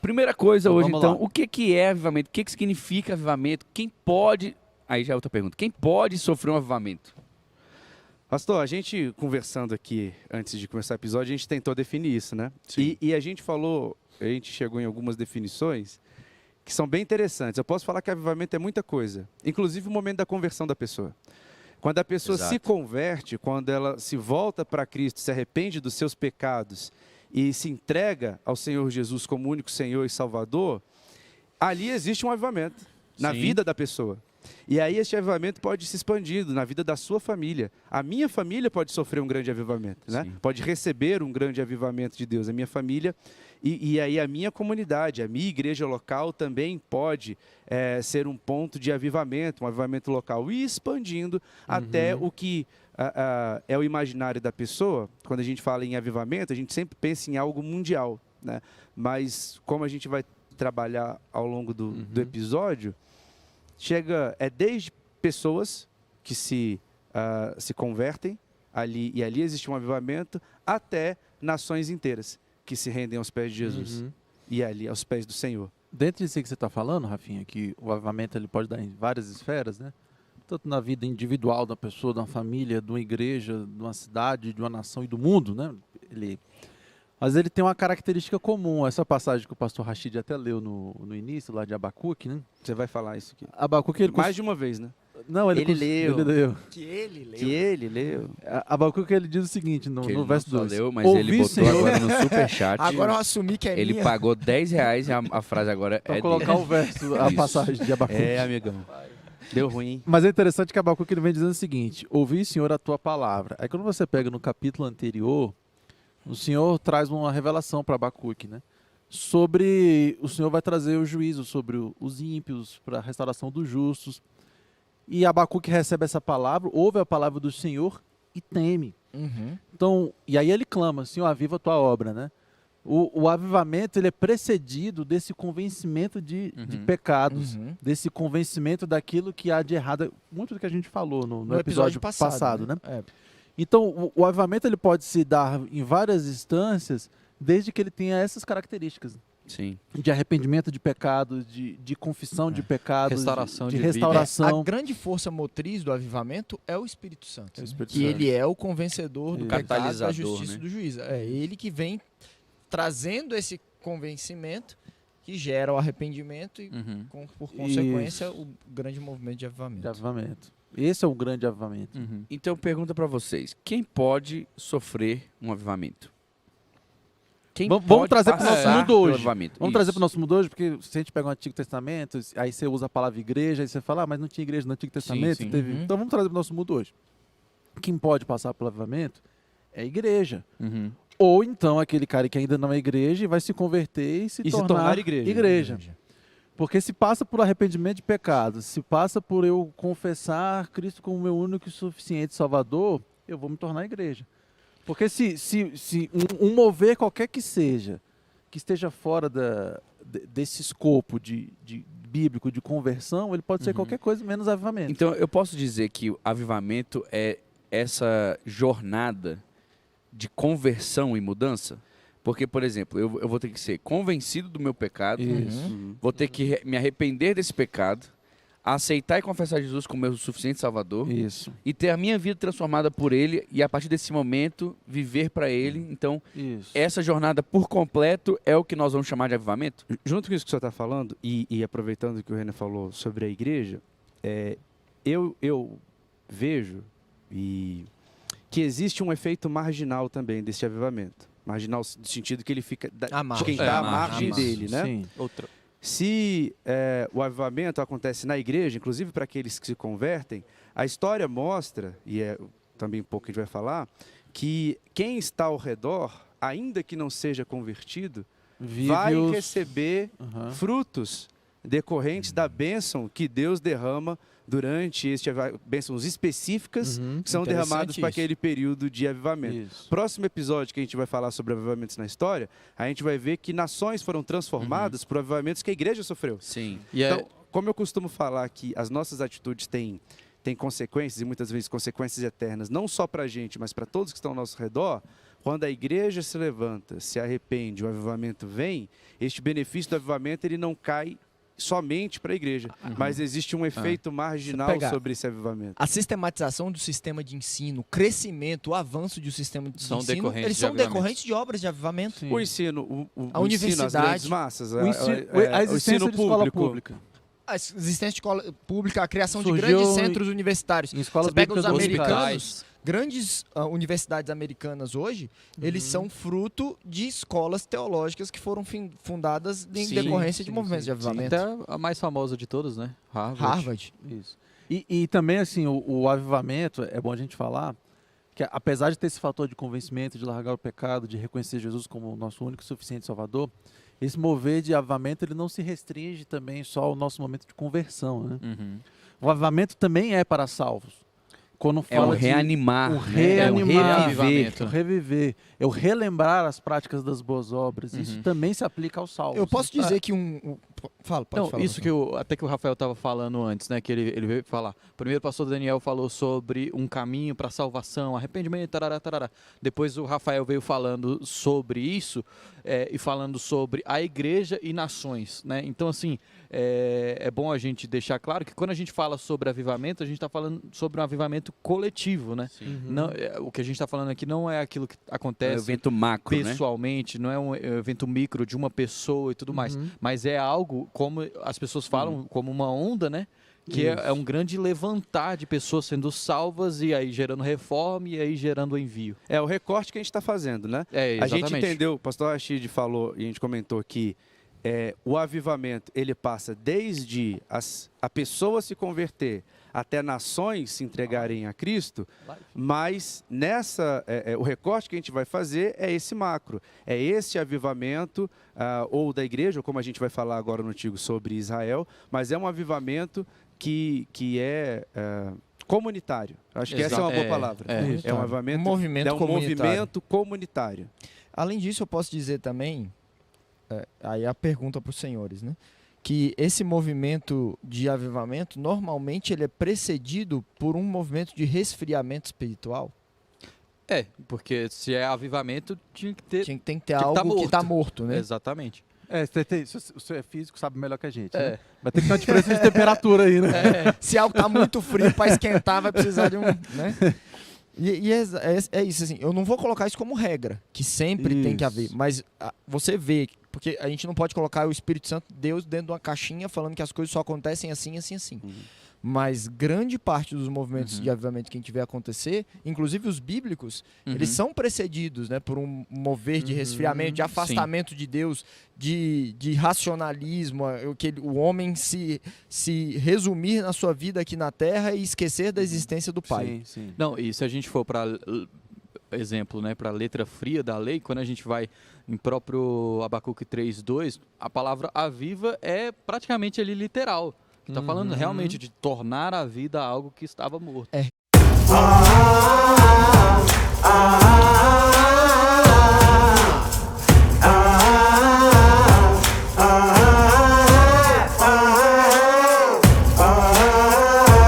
primeira coisa Então, hoje, vamos então, lá. o que que é avivamento? O que que significa avivamento? Quem pode... Aí já é outra pergunta. Quem pode sofrer um avivamento? Pastor, a gente conversando aqui antes de começar o episódio, a gente tentou definir isso, né? Sim. E a gente falou, a gente chegou em algumas definições que são bem interessantes. Eu posso falar que avivamento é muita coisa, inclusive o momento da conversão da pessoa. Quando a pessoa Exato. se converte, quando ela se volta para Cristo, se arrepende dos seus pecados e se entrega ao Senhor Jesus como único Senhor e Salvador, ali existe um avivamento na Sim. vida da pessoa. E aí esse avivamento pode se expandindo na vida da sua família. A minha família pode sofrer um grande avivamento, né? Sim. Pode receber um grande avivamento de Deus. A minha família e aí a minha comunidade, a minha igreja local também pode ser um ponto de avivamento, um avivamento local. E expandindo até o que é o imaginário da pessoa. Quando a gente fala em avivamento, a gente sempre pensa em algo mundial, né? Mas como a gente vai trabalhar ao longo do episódio, desde pessoas que se convertem, ali existe um avivamento, até nações inteiras que se rendem aos pés de Jesus e ali aos pés do Senhor. Dentro disso que você está falando, Rafinha, que o avivamento ele pode dar em várias esferas, né? Tanto na vida individual da pessoa, de uma família, de uma igreja, de uma cidade, de uma nação e do mundo, né? Mas ele tem uma característica comum, essa passagem que o pastor Rashid até leu no início, lá de Abacuque, né? Você vai falar isso aqui. Abacuque, ele Mais de uma vez, né? Não, ele leu. Que ele leu. Que ele leu. Abacuque ele diz o seguinte, no Que ele verso não só 2. leu, mas Ouvi, ele botou Senhor, agora no superchat. Agora eu assumi que é Ele minha. pagou R$10 e a frase agora para é colocar dele. o verso, a Isso. passagem de Abacuque. Amigão. Deu ruim. Mas é interessante que Abacuque ele vem dizendo o seguinte: ouvi, Senhor, a tua palavra. Aí quando você pega no capítulo anterior, o Senhor traz uma revelação para Abacuque, né? O Senhor vai trazer o juízo sobre os ímpios, para a restauração dos justos. E Abacuque recebe essa palavra, ouve a palavra do Senhor e teme. Uhum. Então, e aí ele clama, Senhor, aviva a tua obra, né? O avivamento ele é precedido desse convencimento de pecados, desse convencimento daquilo que há de errado, muito do que a gente falou no episódio passado, né? É. Então, o avivamento ele pode se dar em várias instâncias, desde que ele tenha essas características Sim. de arrependimento de pecados, de confissão de pecados, Restauração de de vida. restauração. A grande força motriz do avivamento é o Espírito Santo. É o Espírito que Santo. ele é o convencedor do Isso. pecado, da Catalisador, justiça e né? do juízo. É ele que vem trazendo esse convencimento que gera o arrependimento e, por consequência, o grande movimento de avivamento. De avivamento. Esse é o grande avivamento. Então, pergunta pra vocês. Quem pode sofrer um avivamento? Quem Vamos pode trazer pro nosso passar mundo pelo hoje. avivamento? Vamos Isso. trazer para o nosso mundo hoje, porque se a gente pega o Antigo Testamento, aí você usa a palavra igreja, aí você fala, mas não tinha igreja no Antigo Testamento. sim. Teve... Então vamos trazer para o nosso mundo hoje. Quem pode passar pelo avivamento é a igreja. Ou então aquele cara que ainda não é igreja e vai se converter e se tornar igreja. Porque se passa por arrependimento de pecados, se passa por eu confessar Cristo como meu único e suficiente Salvador, eu vou me tornar igreja. Porque se um mover qualquer que seja, que esteja fora desse escopo de bíblico de conversão, ele pode ser qualquer coisa menos avivamento. Então, eu posso dizer que o avivamento é essa jornada de conversão e mudança? Porque, por exemplo, eu vou ter que ser convencido do meu pecado, vou ter que me arrepender desse pecado, aceitar e confessar Jesus como meu suficiente Salvador Isso. e ter a minha vida transformada por Ele e, a partir desse momento, viver para Ele. Então, Isso. essa jornada por completo é o que nós vamos chamar de avivamento? Junto com isso que o senhor está falando, e aproveitando que o Renan falou sobre a igreja, eu vejo que existe um efeito marginal também desse avivamento. Marginal no sentido que ele fica de quem está à margem dele, né? Sim. Se o avivamento acontece na igreja, inclusive para aqueles que se convertem, a história mostra, e é também um pouco que a gente vai falar, que quem está ao redor, ainda que não seja convertido, vai receber frutos decorrentes da bênção que Deus derrama durante bênçãos específicas que são derramadas para aquele período de avivamento. Isso. Próximo episódio que a gente vai falar sobre avivamentos na história, a gente vai ver que nações foram transformadas por avivamentos que a igreja sofreu. Sim. Então, como eu costumo falar que as nossas atitudes têm consequências, e muitas vezes consequências eternas, não só para a gente, mas para todos que estão ao nosso redor, quando a igreja se levanta, se arrepende, o avivamento vem, este benefício do avivamento ele não cai somente para a igreja, mas existe um efeito marginal sobre esse avivamento. A sistematização do sistema de ensino, o crescimento, o avanço do sistema de ensino, eles são decorrentes de obras de avivamento. Sim. O ensino, a universidade, ensino às grandes massas, a existência de escola pública. A existência de escola pública, a criação de grandes centros universitários. Você pega os americanos, grandes universidades americanas hoje, eles são fruto de escolas teológicas que foram fundadas em decorrência de movimentos de avivamento. Até a mais famosa de todas, né? Harvard. Isso. E também, assim, o avivamento, é bom a gente falar, que apesar de ter esse fator de convencimento, de largar o pecado, de reconhecer Jesus como o nosso único e suficiente Salvador, esse mover de avivamento ele não se restringe também só ao nosso momento de conversão, né? O avivamento também é para salvos. Quando fala o reanimar, o reviver, é o relembrar as práticas das boas obras. Isso também se aplica aos salvos. Eu posso dizer que pode falar. Isso que até que o Rafael estava falando antes, né? Que ele veio falar. Primeiro o pastor Daniel falou sobre um caminho para a salvação, arrependimento, tarará, tarará. Depois o Rafael veio falando sobre isso e falando sobre a igreja e nações, né? Então, assim, é bom a gente deixar claro que quando a gente fala sobre avivamento, a gente está falando sobre um avivamento coletivo, né? Não, o que a gente está falando aqui não é aquilo que acontece evento macro, pessoalmente, né? não é um evento micro de uma pessoa e tudo mais, mas é algo, como as pessoas falam, como uma onda, né? Que é um grande levantar de pessoas sendo salvas e aí gerando reforma e aí gerando envio. É o recorte que a gente está fazendo, né? Exatamente. A gente entendeu, o pastor Rashid falou e a gente comentou que o avivamento ele passa desde a pessoa se converter até nações se entregarem a Cristo, mas o recorte que a gente vai fazer é esse macro, é esse avivamento ou da igreja, ou como a gente vai falar agora no Antigo sobre Israel, mas é um avivamento que é comunitário. Acho que essa é uma boa palavra. É um avivamento, movimento comunitário. Além disso, eu posso dizer também, aí a pergunta para os senhores, né? Que esse movimento de avivamento, normalmente ele é precedido por um movimento de resfriamento espiritual. Porque se é avivamento, tem que ter algo que está morto, né? Exatamente. Se você é físico, sabe melhor que a gente. Né? Vai ter que ter uma diferença de temperatura aí, né? Se algo está muito frio para esquentar, vai precisar de um... Né? E é isso, assim, eu não vou colocar isso como regra, que sempre tem que haver, mas você vê, porque a gente não pode colocar o Espírito Santo, Deus, dentro de uma caixinha falando que as coisas só acontecem assim, assim, assim. Mas grande parte dos movimentos de avivamento que a gente vê acontecer, inclusive os bíblicos, eles são precedidos, né, por um mover de resfriamento, de afastamento de Deus, de racionalismo, que o homem se resumir na sua vida aqui na Terra e esquecer da existência do Pai. Sim. Não, e se a gente for para exemplo, né, para a letra fria da lei, quando a gente vai em próprio Abacuque 3:2, a palavra aviva é praticamente ali literal. Está falando realmente de tornar a vida algo que estava morto.